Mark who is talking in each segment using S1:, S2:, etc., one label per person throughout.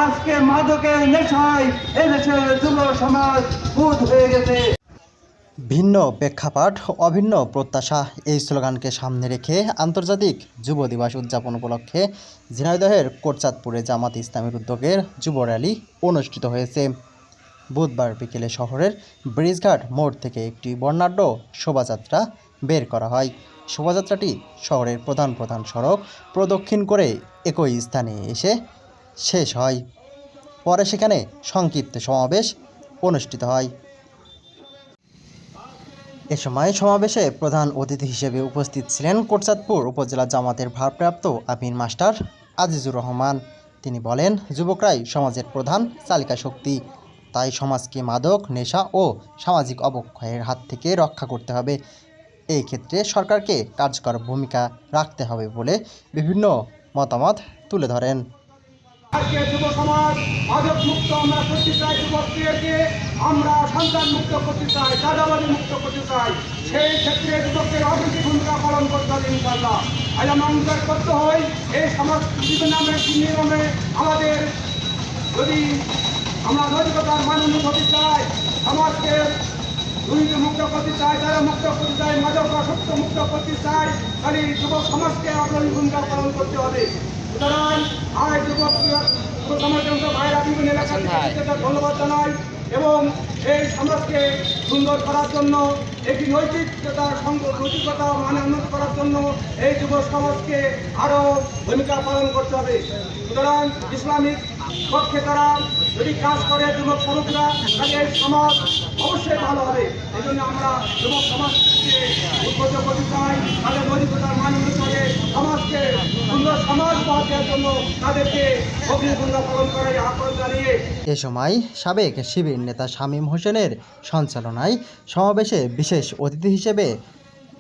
S1: আজকে মাদকের নেশায় এদেশের যুব সমাজ বুঁদ হয়ে গেছে।
S2: ভিন্ন প্রেক্ষাপট অভিন্ন প্রত্যাশা এই স্লোগানকে সামনে রেখে আন্তর্জাতিক যুব দিবস উদযাপন উপলক্ষে ঝিনাইদহের কোটচাঁদপুরে জামাত ইসলামের উদ্যোগের যুব র্যালি অনুষ্ঠিত হয়েছে। বুধবার বিকেলে শহরের ব্রিজঘাট মোড় থেকে একটি বর্ণাঢ্য শোভাযাত্রা বের করা হয়। শোভাযাত্রাটি শহরের প্রধান প্রধান সড়ক প্রদক্ষিণ করে একই স্থানে এসে শেষ হয়। পরে সেখানে সংক্ষিপ্ত সমাবেশ অনুষ্ঠিত হয়। এ সময় সমাবেশে প্রধান অতিথি হিসেবে উপস্থিত ছিলেন কোটচাঁদপুর উপজেলা জামাতের ভারপ্রাপ্ত আমির মাস্টার আজিজুর রহমান। তিনি বলেন, যুবকরাই সমাজের প্রধান চালিকা শক্তি, তাই সমাজকে মাদক, নেশা ও সামাজিক অবক্ষয়ের হাত থেকে রক্ষা করতে হবে। এই ক্ষেত্রে সরকারকে কার্যকর ভূমিকা রাখতে হবে বলে বিভিন্ন মতামত তুলে ধরেন।
S1: আজকে যুব সমাজ মাদক মুক্ত আমরা করতে চাই, যুবকদেরকে আমরা সন্তান মুক্ত করতে চাই, চাঁদাবাজি মুক্ত করতে চাই। সেই ক্ষেত্রে যুবকদের অগ্রণী ভূমিকা পালন করতে হবে ইনশাআল্লাহ। আজ আমরা অঙ্গীকার করতে হয় এই সমাজ নিয়মে আমাদের যদি আমরা নৈতিকতার মাননীয় হতে চাই, সমাজকে দুর্নীতি মুক্ত করতে চাই, তারা মুক্ত করতে চাই, মাদক আসক্ত মুক্ত করতে চাই, তাহলে যুবক সমাজকে অগ্রণী ভূমিকা পালন করতে হবে। সুতরাং আজ যুবক সমাজের ভাইরা বিভিন্ন এলাকা থেকে ধন্যবাদ জানাই এবং এই সমাজকে সুন্দর করার জন্য একটি নৈতিকতা মানে উন্নত করার জন্য এই যুব সমাজকে আরও ভূমিকা পালন করতে হবে। সুতরাং ইসলামিক পক্ষে তারা যদি কাজ করে যুবক সমাজরা, তাহলে এই সমাজ অবশ্যই ভালো হবে। এই জন্য আমরা যুবক সমাজকে উদ্বুদ্ধ করতে চাই, তাদের নৈতিকতার মান উন্নত করে সমাজকে সুন্দর সমাজ পাওয়ার জন্য তাদেরকে অগ্নি ভূমিকা পালন করার আহ্বান জানিয়ে
S2: এ সময় সাবেক শিবির নেতা শামীম হোসেনের সঞ্চালনায় সমাবেশে বিশেষ অতিথি হিসেবে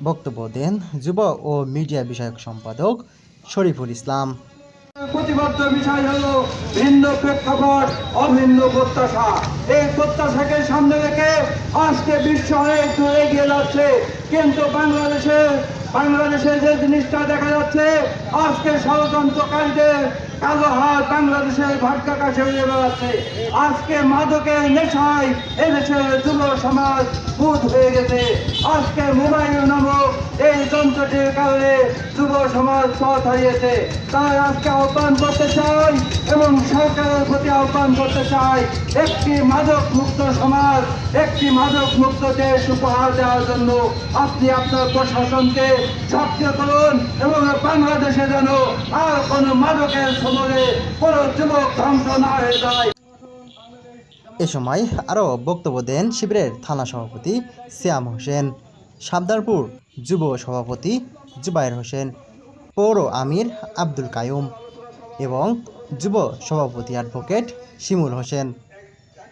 S2: বক্তব্য দেন যুব ও মিডিয়া বিষয়ক সম্পাদক শরীফুল ইসলাম।
S1: প্রতিবদ্ধ বিষয় হলো ভিন্ন প্রেক্ষাপট অভিন্ন প্রত্যাশা। এই প্রত্যাশাকে সামনে রেখে আজকে বিশ্ব অনেক দূরে এগিয়ে যাচ্ছে, কিন্তু বাংলাদেশে যে জিনিসটা দেখা যাচ্ছে, আজকে ষড়যন্ত্রকারীদের কালো হাত বাংলাদেশের ভাগ্যাকাশে উড়ে বেড়াচ্ছে। আজকে মাদকের নেশায় এদেশের যুব সমাজ বুঁদ হয়ে গেছে। আজকে মোবাইল নামক এই যন্ত্রটির কারণে যুব সমাজ পথ হারিয়েছে। তাই আজকে আহ্বান করতে চাই এবং সরকারের প্রতি আহ্বান করতে চাই, একটি মাদক মুক্ত সমাজ, একটি মাদক মুক্ত দেশ উপহার দেওয়ার জন্য আপনি আপনার প্রশাসনকে সক্রিয় করুন এবং বাংলাদেশে যেন আর কোনো মাদকের সমরে কোনো যুবক ধ্বংস না হয়ে যায়।
S2: এ সময় আরও বক্তব্য দেন শিবিরের থানা সভাপতি সিয়াম হোসেন, শাবদারপুর যুব সভাপতি জুবায়ের হোসেন, পৌর আমির আব্দুল কায়ুম এবং যুব সভাপতি অ্যাডভোকেট শিমুল হোসেন।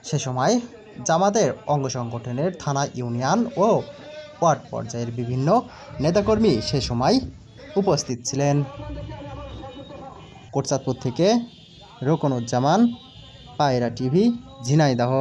S2: সে সময় জামাতের অঙ্গ সংগঠনের থানা, ইউনিয়ন ও ওয়ার্ড পর্যায়ের বিভিন্ন নেতাকর্মী সে সময় উপস্থিত ছিলেন। কোটচাঁদপুর থেকে রোকনুজ্জামান, পায়রা টিভি, ঝিনাইদহ।